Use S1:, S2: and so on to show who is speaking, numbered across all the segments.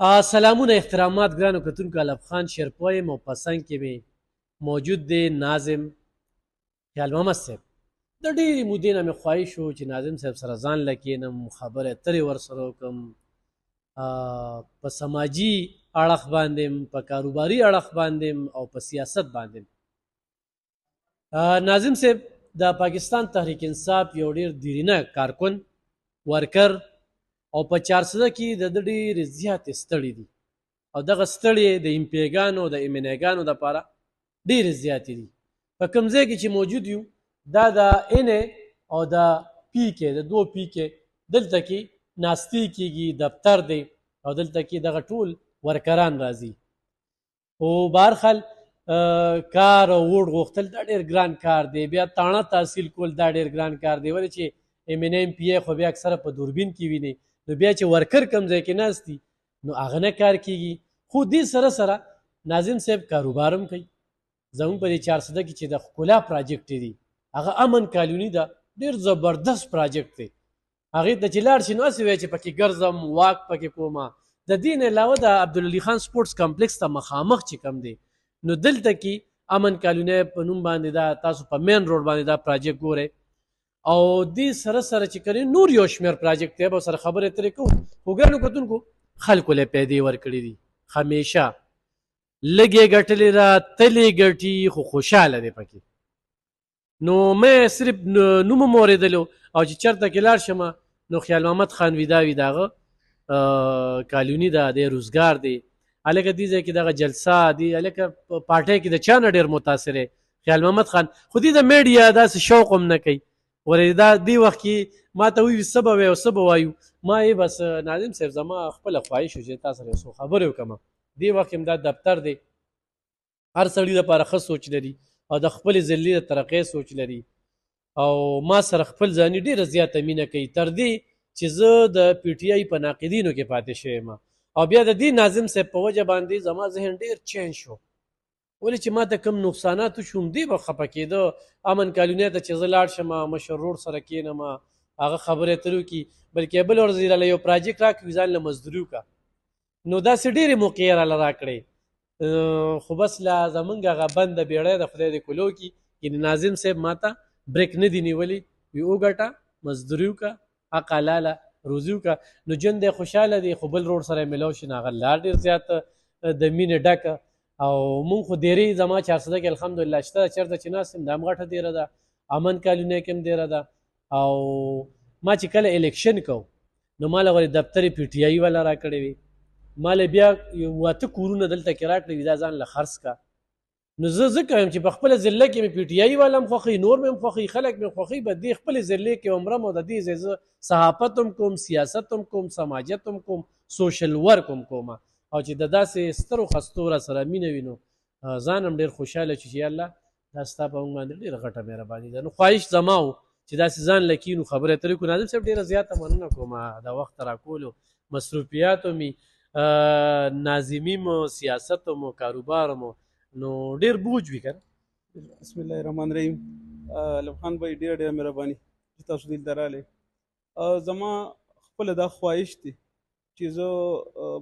S1: سلامونه احترامات ګرانو کتونکو الف خان شیرپوی یم او په څنګ کې مې موجود دی ناظم خیال محمد صاحب. د ډېرې مودې نه مې خواهش و چې ناظم صاحب سره ځان له کښېنم، خبرې اترې ورسره وکړم، په سماجي اړخ باندې په کاروباري اړخ باندې او په سیاست باندې. ناظم صاحب د پاکستان تحریک انصاف یو ډېر دیرینه کارکن ورکر او په چارسده کې د ده ډېرې زیاتې ستړي دي او دغه ستړې د امپیګانو د امنیګانو دپاره ډېرې زیاتې دي. په کوم ځای کې چې موجود یو دا د انې او د پی کې د دو پی کې دلته کې ناستې کېږي، دفتر دی او دلته کې دغه ټول ورکران راځي. خو بهرحال کار او ووټ غوښتل دا ډېر ګران کار دی، بیا تاڼه تحصیل کول دا ډېر ګران کار دی، ولې چې ایم ان ایم پی ای خو بیا اکثره په دوربین کې ویني، نو بیا چې ورکر کوم ځای کې ناست دي نو هغه نه کار کېږي. خو دې سره سره ناظم صاحب کاروبار هم کوي. زموږ په دې چارسده کې چې د ښکلا پراجیکټ دی هغه امن کالوني ده، ډېر زبردست پراجیکټ دی. هغې ته چې لاړ شي نو هسې وایي چې پکې ګرځم واک پکې کومه. د دې نه علاوه د عبدالعلي خان سپورټس کمپلیکس ته مخامخ چې کوم دی نو دلته کې امن کالونی په نوم باندې دا تاسو په مین روډ باندې دا پراجیکټ ګورئ او دې سره سره چې کوي نور یو شمېر پراجیکټ دی به سره خبرې اترې کوو. خو ګرانو کتونکو خلکو له پیدې ورکړي دي، همیشه لږې ګټلې را تلې ګټي خو خوشحاله دی پکې. نو مې صرف نوم هم اورېدلو او چې چېرته کې لاړ شم نو خیال محمد خان ویدا وي د هغه کالوني ده، دی روزګار دی، هلکه دې ځای کې دغه جلسه دی، هلکه پارټۍ کې د چا نه ډېر متاثر دی خیال محمد خان. خو دې د میډیا داسې شوق هم نه کوي، ولې دا دې وخت کې ما ته وایي څه به وایو څه به وایو. ما یې بس ناظم صاحب زما خپله خواهش و چې تا سره یو څو خبرې وکړم. دې وخت کې هم دا دفتر دی، هر سړي لپاره ښه سوچ لري او د خپلې ضلعې د ترقۍ سوچ لري او ما سره خپل ځاني ډېره زیاته مینه کوي، تر دې چې زه د پی ټي آی په ناقدینو کې پاتې شوی یم. او بیا د دې ناظم صاحب په وجه باندې زما ذهن ډېر چینج شو، ولې چې ما ته کوم نقصانات وشو همدې به خفه کېده. امن کالونۍ ته چې زه لاړ شم مشر رور سره کښېنم هغه خبرې اترې وکړي، بلکې بل ورځ یې راله یو پراجیکټ راکړي ځان له مزدوري وکړه، نو داسې ډېرې موقعې یې راله راکړې. خو بس لا زمونږ هغه بنده بیړۍ د خدای دې کلو کړي، یعنې ناظم صاحب ما ته بریک نه دي نیولي، وي وګټه مزدوري وکړه حق حلاله روزي وکړه. نو ژوند دی خوشحاله دی. خو بل روډ سره یې میلاو شي نو هغه لا ډېر زیات د مینې ډکه او مونږ خو دیرې زما چارسده کې الحمدلله شته، چېرته چې ناست یم دا هم غټه دیره ده، امن کالونۍ کې هم دیره ده. او ما چې کله الیکشن کو نو ما له ولې دفتر پی ټي آی والا راکړی وي، ما له بیا واته کورونه دلته کې راکړي وي دا ځان له خرڅ کا. نو زه ځکه یم چې په خپله ضلع کې مې پی ټي آی والا هم خوښوي، نور مې هم خوښوي، خلک مې خوښوي، به دې خپلې ضلع کې عمرم او د دې ځای زه صحافت هم کوم، سیاست هم کوم، سماجت هم کوم، سوشل ورک هم کوم. او چې د داسې سترو خستو را سره مینه وي نو ځان هم ډېر خوشحاله چې یا الله دا ستا په موږ باندې ډېره غټه مهرباني ده. نو خواهش زما و چې داسې ځان له کینو خبرې اترې کړو. ناظم صاحب ډېره زیاته مننه کوم د وخت راکولو، مصروفیاتو مې ناظمي مو سیاست مو کاروبار مو نو ډېر بوج وي که نه.
S2: بسم الله الرحمن الرحیم. علم خان بھائی ډېره ډېره مهرباني چې تاسو دلته راغلی. زما خپله دا خواهش دی چې زه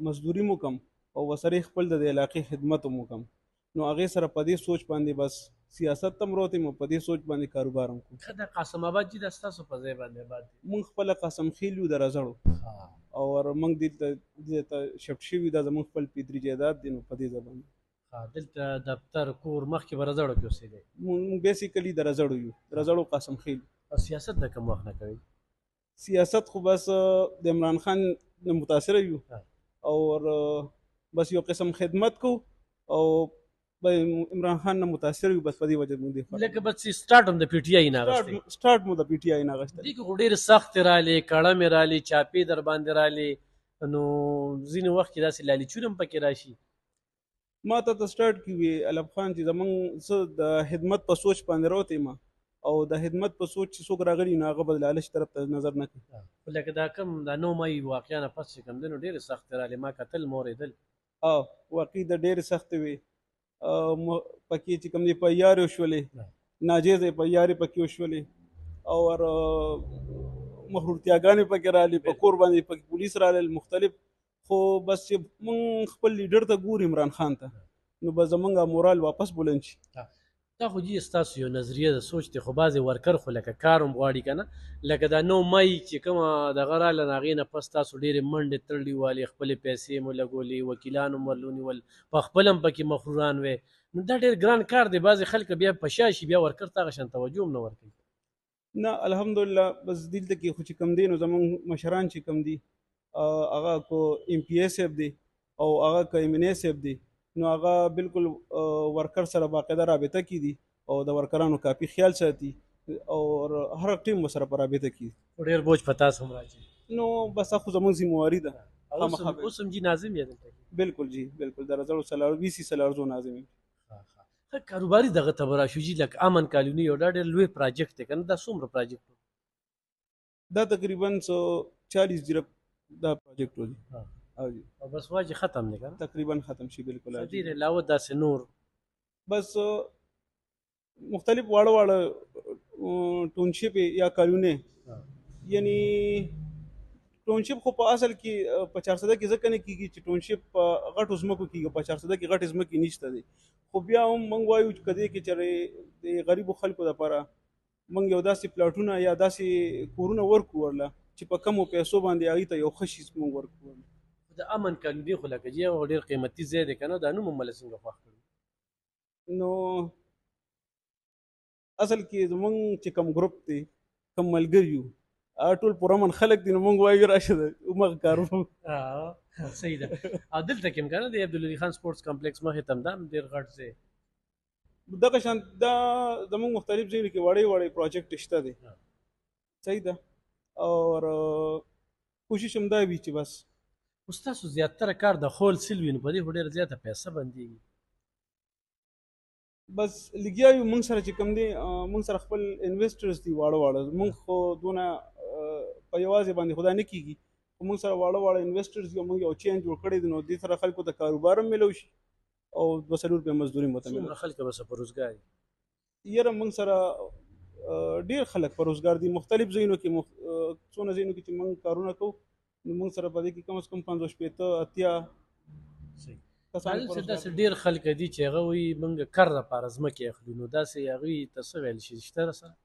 S2: مزدوري مو کم او ورسره خپل د علاقې خدمت مو کم، نو هغې سره په دې سوچ باندې بس سیاست ته م روتیم او په دې سوچ باندې کاروبار هم کوم.
S1: ښه د قاسم آباد جي دا ستاسو په ځای باندې آباد دی؟
S2: مونږ خپله قاسم خیل یو د رزړو او مونږ دلته شفټ شوي، دا زمونږ خپل پیتري جایداد دی. نو په دې ځای باندې
S1: دلته دفتر کور مخکې به رزړو کې اوسېدی؟
S2: مونږ بیسیکلي د رزړو یو، د رزړو قاسم خیل.
S1: او سیاست د کوم وخت نه کوئ؟
S2: سیاست خو بس د عمران خان نه متاثره یو او بس یو قسم خدمت کو او عمران خان نه متاثر یو، بس په دې وجه باندې
S1: لکه بس سټارټ هم د پی ټي آی نه اخیستی؟
S2: سټارټ مو د پی ټي آی نه اخیستی.
S1: دې کې خو ډېرې سختې رالې، کړمې رالې، چاپې در باندې رالې، نو ځینې وخت کې داسې لالچون هم پکې راشي.
S2: ما ته سټارټ کې وي علم خان چې زمونږ زه د خدمت په سوچ باندې راوتی یم او د خدمت په سوچ چې څوک راغلي نو هغه به د لالچ طرف ته نظر نه کوي.
S1: لکه دا کوم دا 9 مۍ واقعیا نه پس چې کوم دی نو ډېرې سختې رالې، ما کتل مو اورېدل.
S2: واقعي د ډېرې سختې وي پکې چې کوم دی پیارې وشولې، ناجیزې پیارې پکې وشولې او مخرورتیاګانې پکې رالې، په کور باندې پکې پولیس رالل، مختلف خو بس چې موږ خپل لیډر ته ګورو عمران خان ته نو به زمونږ مورال واپس بلند شي.
S1: دا خو جی ستاسو یو نظریه د سوچ دی، خو بعضې ورکر خو لکه کار هم غواړي که نه، لکه دا 9 مای چې کومه دغه راله نو هغې نه پس تاسو ډېرې منډې تړلې والې، خپلې پیسې مو لګولې، وکیلان هم ورلونیول، په خپل هم پکې مغروران وې، نو دا ډېر ګران کار دی. بعضې خلک بیا په شا شي، بیا ورکر ته هغه شان توجه هم نه ورکوي.
S2: نه الحمدلله بس دلته کې خو چې کم دی نو زمونږ مشران چې کم دي هغه کو ایم پی اے صاحب دی او هغه که ایم این اے صاحب دی نو هغه بالکل ورکر سره باقاعده رابطه کې دي او د ورکرانو کافي خیال ساتي او هر ټیم ورسره په رابطه کې دي.
S1: خو ډېر بوج په تاسو هم راځي.
S2: نو بس خو زمونږ ذمہواري ده.
S1: اوس هم جي ناظم یې دلته؟
S2: بالکل جی بالکل د رزړو سلار وی سی سلارزو ناظم یم.
S1: ښه کاروباري دغه ته به راشو جي، لکه امن کالوني یو دا ډېر لوی پراجیکټ دی که نه؟ دا څومره پراجیکټ و؟
S2: دا تقریبا 140 ډیره دا پروجیکټ و دي
S1: او بس واجی ختم دی که نه؟
S2: تقریبا ختم شي بالکل.
S1: ډېر علاوه داسې نور
S2: بس مختلف واړه واړه ټونشپ یا کالونه یعنی ټونشپ خو په اصل کې په 400 کې ځکه نه کیږي چې ټونشپ په غټو ځمکو کېږي، په 400 کې غټې ځمکې نشته دي، خو بیا هم موږ وایو چې کدی کې چې د غریبو خلکو لپاره موږ یو داسې پلاټونه یا داسې کورونه ورکو ورله چې په کمو پیسو باندې هغې ته یو ښه شي موږ ورکو ورله.
S1: د امن کالوني خو لکه جی هغه ډېر قیمتي ځای دی که نه؟ دا نوم هم له څنګه خوښ کړي؟
S2: نو اصل کې زمونږ چې کم ګروپ دی کم ملګري یو ټول پرامن خلک دي نو موږ وایو راشه همغه کار وکړو.
S1: صحیح ده. او دلته کې هم که نه د عبدالولي خان سپورټس کمپلیکس مخې ته هم دا هم ډېر غټ ځای
S2: دغه شان دا زمونږ مختلف ځایونو کې وړې وړې پروجیکټ شته دی. صحیح ده او کوشش هم دا وي چې بس
S1: خو ستاسو زیاتره کار د هول سیل وي نو په دې خو ډېره زیاته پیسه بندېږي.
S2: بس لګیا یو موږ سره چې کوم دی موږ سره خپل انویسټرز دي واړه واړه، موږ خو دونه په یوازې باندې خو دا نه کېږي، خو موږ سره واړه واړه انویسټرز دي او موږ یو چین جوړ کړی دی نو دې سره خلکو ته کاروبار هم میلو شي او 200 روپۍ مزدوري مو ته میلو.
S1: څومره خلک به څه په روزګار دي؟
S2: یاره موږ سره ډېر خلک په روزګار دي مختلف ځایونو کې څونه ځایونو کې چې موږ کارونه کوو نو موږ سره په دې کې کم از کم 50 80 کسان
S1: داسې ډېر خلک دي چې هغه وایي موږ کر لپاره ځمکې اخلو، نو داسې هغوی ته څه ویل شي شته سره؟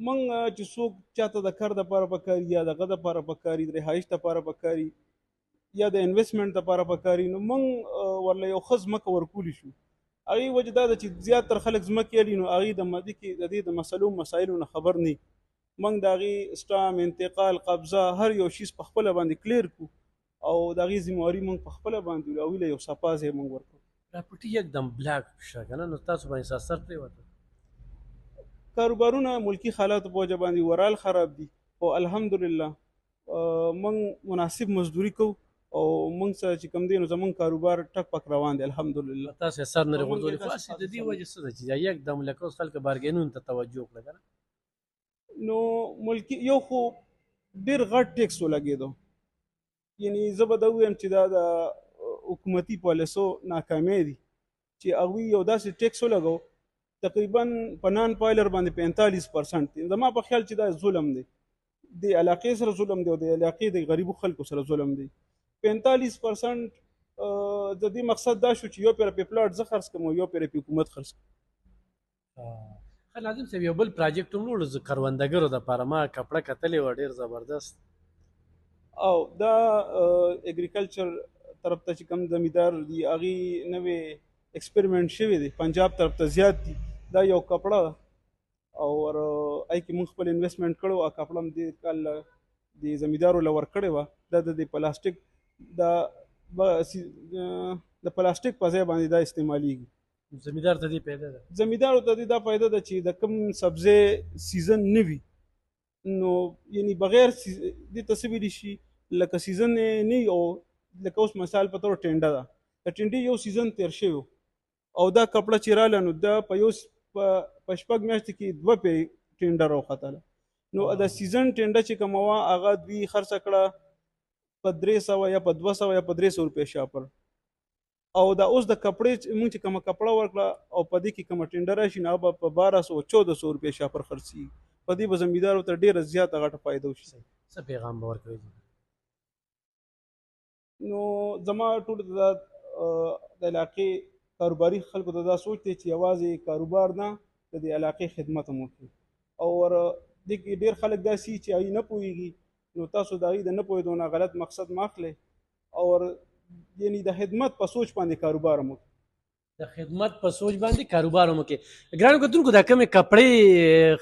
S2: موږ چې څوک چاته د کار دپاره پکاري یا دغه دپاره پکاري د رهایش دپاره پکاري یا د انویسټمنټ دپاره پکاري نو موږ ورله یو ښه ځمکه ورکولی شو. هغې وجه دا ده چې زیاتر خلک ځمکې اخلي نو هغې د مدې کې د دې د مسلو مسایلو نه خبر نه وي. موږ د هغې سټام انتقال قبضه هر یو شیز په خپله باندې کلیر کړو او د هغې ذمهواري موږ په خپله باندې وي او هغوی له یو صفا ځای موږ ورکړو.
S1: راپټي یکدم بلاک شوه که نه؟ نو تاسو باندې ستا سر پرېوته؟
S2: کاروبارونه ملکي حالاتو په وجه باندې ورال خراب دي خو الحمدلله موږ مناسب مزدوري کوو او موږ سره چې کوم دی نو زموږ کاروبار ټک پک روان دی الحمدلله.
S1: تاسو سر نه غورځولي خو هسې د دې وجه څه ده چې یکدم لکه اوس خلک بارګینونو ته توجه کړه که نه؟
S2: نو ملکي یو خو ډېر غټ ټیکس ولګېدو، یعنی زه به دا ووایم چې دا د حکومتي پالیسو ناکامۍ دي چې هغوی یو داسې ټیکس ولګو تقریبا په نان پایلر باندې 45% دی. زما په خیال چې دا ظلم دی، د علاقې سره ظلم دی او د علاقې د غریبو خلکو سره ظلم دی. 45% د دې مقصد دا شو چې یو پېره پې پلاټ زه خرڅ کړم او یو پېره پې حکومت خرڅ کړم.
S1: ښه ناظم صاحب یو بل پراجیکټ هم وروړو زه کروندګرو دپاره ما کپړه کتلې وه ډېر زبردست
S2: او دا اګریکلچر طرف ته چې کوم زمیندار دي هغې نوې ایکسپریمنټ شوی دی پنجاب طرف ته زیات دي. دا یو کپړه او هغې کې موږ خپل انویسټمنټ کړی وه. کپړه هم دې کال د زمیندارو له ورکړې وه. دا د پلاستیک د پلاستیک په ځای باندې دا استعمالیږي.
S1: زمیندار ته دې پیدا ده؟
S2: زمیندارو ته دې دا پیدا ده چې د کوم سبزی سیزن نه وي نو یعنی بغیر دې ته څه ویلی شي لکه سیزن یې نه وي او لکه اوس مثال په طور ټینډه ده، د ټینډې یو سیزن تیر شوی او دا کپړه چې راله نو دا په یو په شپږ میاشتې کې 2 پې ټینډه راوختله نو د سیزن ټینډه چې کومه وه هغه دوی خرڅه کړه په 300 یا په 200 یا په 300 روپۍ شاپر او دا اوس د کپړې موږ چې کومه کپړه ورکړه او په دې کې کومه ټینډه راشي نو هغه په 1200 1400 روپۍ شاپر خرڅېږي. په دې به زمیندارو ته ډېره زیاته غټه فایده وشي.
S1: څه پیغام به ورکوئ؟
S2: نو زما ټولو ته دا د علاقې کاروباري خلکو ته دا سوچ دی چې یوازې کاروبار نه د دې علاقې خدمت هم وکړي او دې کې ډېر خلک داسې چې هغوی نه پوهېږي نو تاسو د هغوی د نه پوهېدو نه غلط مقصد مه اخلئ او یعنی د خدمت په سوچ باندې کاروبار هم وکړي
S1: د خدمت په سوچ باندې کاروبار هم وکړي. ګرانو کتونکو دا کومې کپړې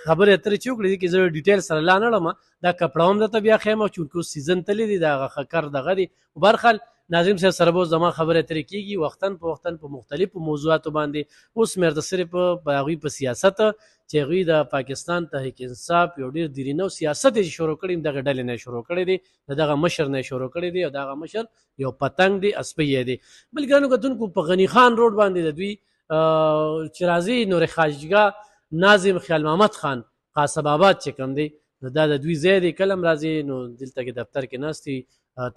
S1: خبرې اترې چې وکړې دي کې زه ډیټیل سره لا نه لړم دا کپړه هم درته بیا ښیم چونکې اوس سیزن تللی دی د هغه خکر دغه دی برخل ناظرین صاحب سره به زما خبرې اترې کېږي وختن په مختلفو موضوعاتو باندې اوس مې درته صرف په هغوی په سیاست چې هغوی د پاکستان تحریک انصاف یو ډېر دیرینه سیاست یې شروع کړی دغه ډلې نه شروع کړی دی د دغه مشر نه شروع کړی دی او دغه مشر یو پتنګ دی اسپی دی. بل ګرانو کتونکو په غني خان روډ باندې د دوی چې راځي نور خارجګاه ناظم خیال محمد خان قاسم آباد چې کوم دی نو دا د دوی ځای دی کله هم راځي نو دلته کې دفتر کې ناستي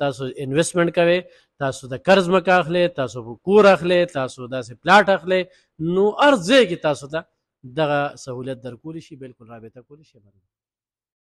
S1: تاسو انویسټمنټ کوئ تاسو د قرض مکه اخلئ تاسو کور اخلئ تاسو داسې پلاټ اخلئ نو هر ځای کې تاسو ته دغه سهولت درکولی شي بالکل رابطه کولی شي.